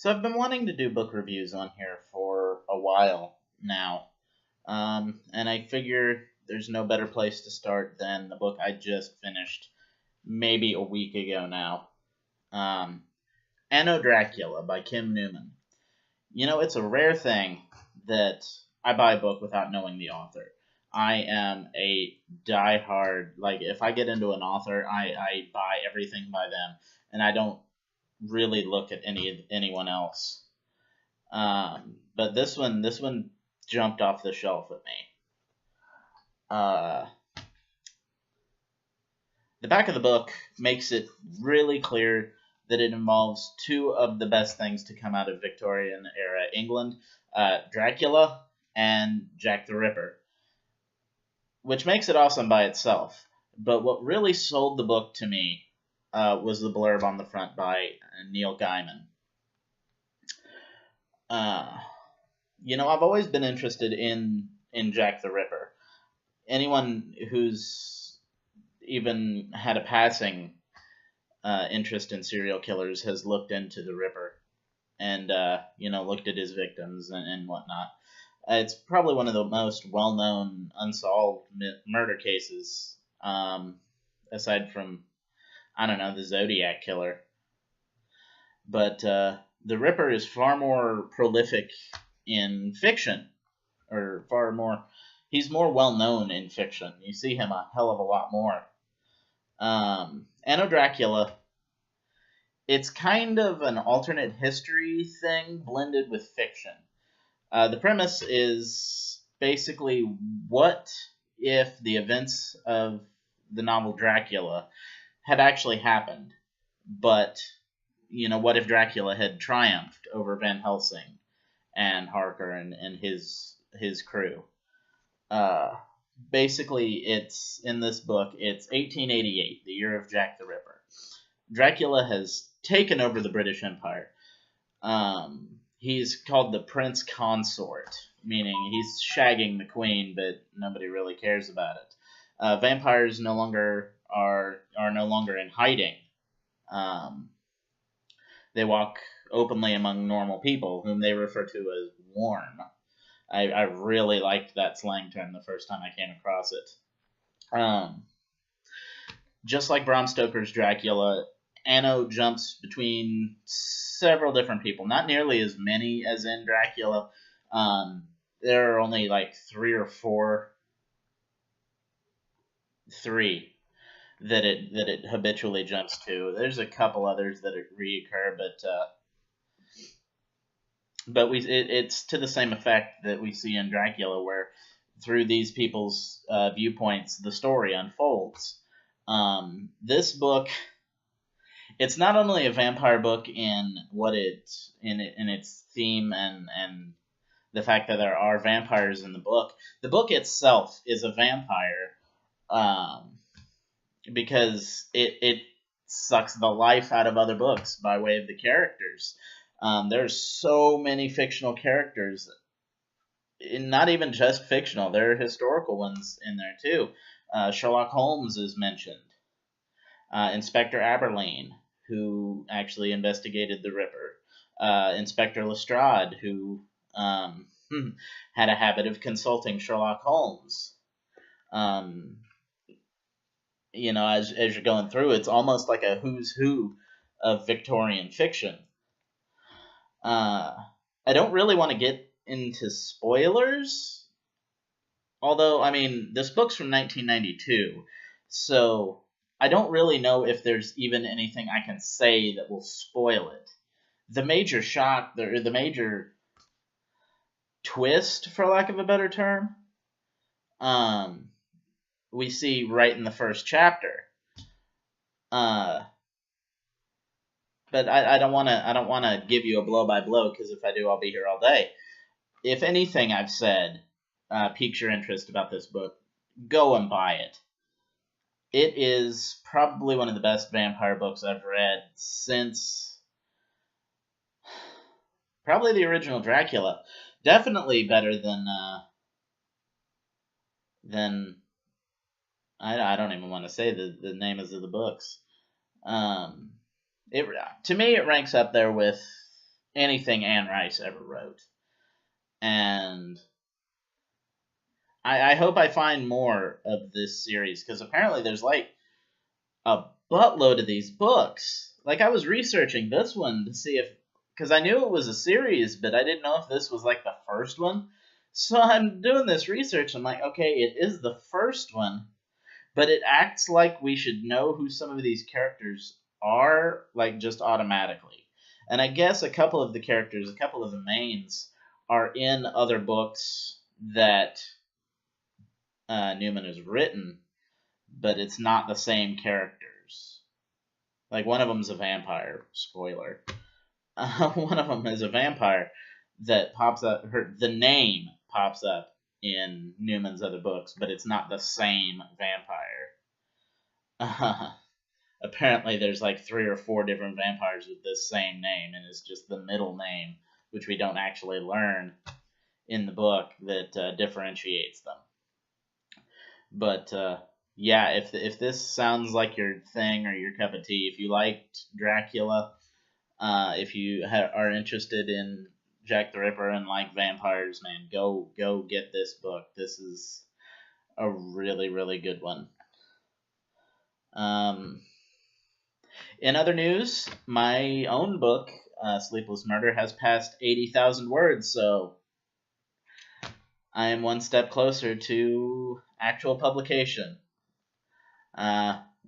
So I've been wanting to do book reviews on here for a while now, and I figure there's no better place to start than the book I just finished maybe a week ago now. Um, Anno Dracula by Kim Newman. You know, it's a rare thing that I buy a book without knowing the author. I am a diehard, like, if I get into an author, I buy everything by them, and I don't really look at anyone else. But this one jumped off the shelf at me. The back of the book makes it really clear that it involves two of the best things to come out of Victorian era England, Dracula and Jack the Ripper, which makes it awesome by itself. But what really sold the book to me was the blurb on the front by Neil Gaiman. I've always been interested in Jack the Ripper. Anyone who's even had a passing interest in serial killers has looked into the Ripper and looked at his victims and whatnot. It's probably one of the most well-known unsolved murder cases, aside from, I don't know, the Zodiac Killer. But the Ripper is far more prolific in fiction, or he's more well-known in fiction. You see him a hell of a lot more. Anno Dracula, it's kind of an alternate history thing blended with fiction. The premise is basically, what if the events of the novel Dracula had actually happened, but, what if Dracula had triumphed over Van Helsing and Harker and his crew? Basically, it's in this book, it's 1888, the year of Jack the Ripper. Dracula has taken over the British Empire. He's called the Prince Consort, meaning he's shagging the queen, but nobody really cares about it. Vampires no longer are no longer in hiding. They walk openly among normal people, whom they refer to as warm. I really liked that slang term the first time I came across it. Just like Bram Stoker's Dracula, Anno jumps between several different people. Not nearly as many as in Dracula. There are only like three that it habitually jumps to. There's a couple others that reoccur, but it's to the same effect that we see in Dracula, where through these people's viewpoints, the story unfolds. This book, it's not only a vampire book in its theme and the fact that there are vampires in the book. The book itself is a vampire, because it sucks the life out of other books by way of the characters. There's so many fictional characters, not even just fictional. There are historical ones in there too. Sherlock Holmes is mentioned. Inspector Aberline, who actually investigated the Ripper. Inspector Lestrade, who had a habit of consulting Sherlock Holmes. As you're going through, it's almost like a who's who of Victorian fiction. I don't really want to get into spoilers, although, this book's from 1992, so I don't really know if there's even anything I can say that will spoil it. The major shock, the major twist, for lack of a better term, we see right in the first chapter. But I don't want to give you a blow by blow, because if I do, I'll be here all day. If anything I've said piques your interest about this book, go and buy it. It is probably one of the best vampire books I've read since probably the original Dracula. Definitely better than I don't even want to say the names of the books. To me, it ranks up there with anything Anne Rice ever wrote. And I hope I find more of this series, because apparently there's like a buttload of these books. Like, I was researching this one to see if, because I knew it was a series, but I didn't know if this was like the first one. So I'm doing this research. I'm like, okay, it is the first one, but it acts like we should know who some of these characters are, like, just automatically. And I guess a couple of the characters, a couple of the mains, are in other books that Newman has written, but it's not the same characters. Like, one of them's a vampire. Spoiler. One of them is a vampire that pops up. The name pops up in Newman's other books, but it's not the same vampire. Apparently, there's like 3 or 4 different vampires with this same name, and it's just the middle name, which we don't actually learn in the book, that differentiates them. But yeah, if this sounds like your thing or your cup of tea, if you liked Dracula, if you are interested in Jack the Ripper and like vampires, man, go get this book. This is a really, really good one. In other news, my own book, Sleepless Murder, has passed 80,000 words, so I am one step closer to actual publication.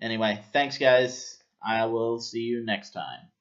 Anyway, thanks, guys. I will see you next time.